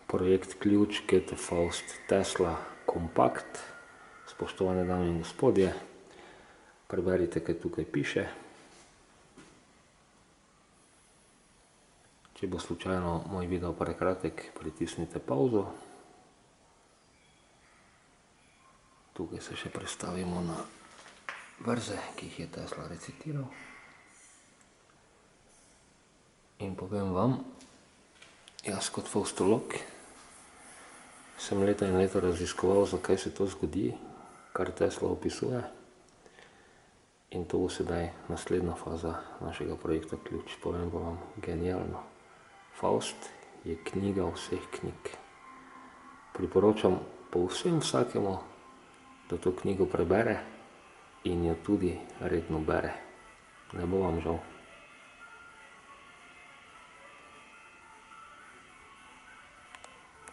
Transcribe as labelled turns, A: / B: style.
A: Projekt Ključ, Goethe Faust Tesla kompakt. Spoštovane dame in gospodje, preberite, kaj tukaj piše. Če bo slučajno moj video prekratek, pritisnite pauzo. Tukaj se še prestavimo na verze, ki jih je Tesla recitiral. In povem vam, jaz kot faustolog sem leta in leta raziskoval, zakaj se to zgodi, kar Tesla opisuje. In to bo sedaj naslednja faza našega projekta Ključ. Povem pa vam genialno. Faust je knjiga vseh knjig. Priporočam povsem vsakemu, da to knjigo prebere in jo tudi redno bere. Ne bo vam žal.